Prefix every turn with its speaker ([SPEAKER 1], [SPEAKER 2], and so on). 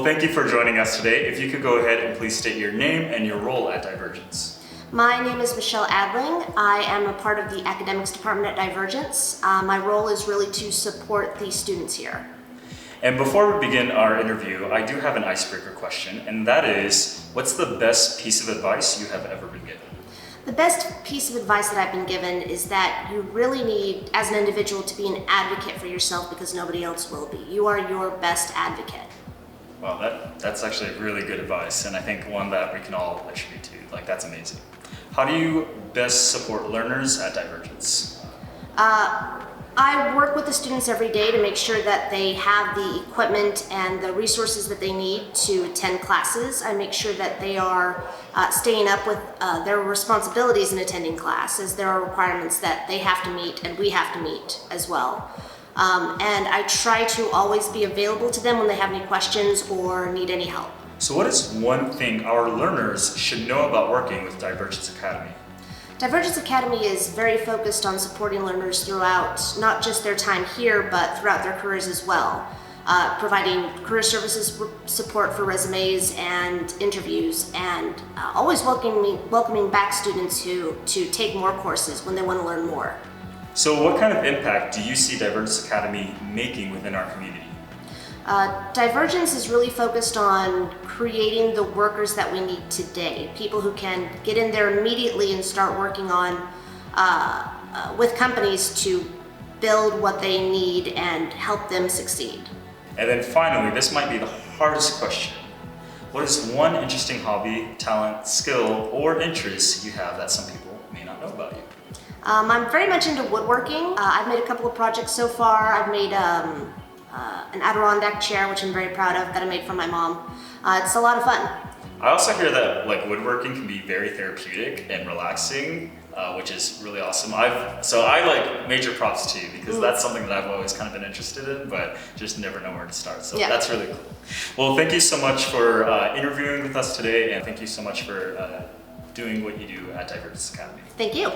[SPEAKER 1] Well, thank you for joining us today. If you could go ahead and please state your name and your role at Divergence.
[SPEAKER 2] My name is Michelle Adling. I am a part of the academics department at Divergence. My role is really to support the students here.
[SPEAKER 1] And before we begin our interview, I do have an icebreaker question, and that is, what's the best piece of advice you have ever been given?
[SPEAKER 2] The best piece of advice that I've been given is that you really need, as an individual, to be an advocate for yourself because nobody else will be. You are your best advocate.
[SPEAKER 1] Well, that's actually really good advice, and I think one that we can all attribute to. That's amazing. How do you best support learners at Divergence?
[SPEAKER 2] I work with the students every day to make sure that they have the equipment and the resources that they need to attend classes. I make sure that they are staying up with their responsibilities in attending class, as there are requirements that they have to meet and we have to meet as well. And I try to always be available to them when they have any questions or need any help.
[SPEAKER 1] So what is one thing our learners should know about working with Divergence Academy?
[SPEAKER 2] Divergence Academy is very focused on supporting learners throughout not just their time here, but throughout their careers as well. Providing career services support for resumes and interviews, and always welcoming back students to take more courses when they want to learn more.
[SPEAKER 1] So what kind of impact do you see Divergence Academy making within our community?
[SPEAKER 2] Divergence is really focused on creating the workers that we need today. People who can get in there immediately and start working on with companies to build what they need and help them succeed.
[SPEAKER 1] And then finally, this might be the hardest question. What is one interesting hobby, talent, skill, or interest you have that some people may not know about you?
[SPEAKER 2] I'm very much into woodworking. I've made a couple of projects so far. I've made an Adirondack chair, which I'm very proud of, that I made for my mom. It's a lot of fun.
[SPEAKER 1] I also hear that woodworking can be very therapeutic and relaxing, which is really awesome. So I major props to you because that's something that I've always kind of been interested in, but just never know where to start. So that's really cool. Well, thank you so much for interviewing with us today, and thank you so much for doing what you do at Divergence Academy.
[SPEAKER 2] Thank you.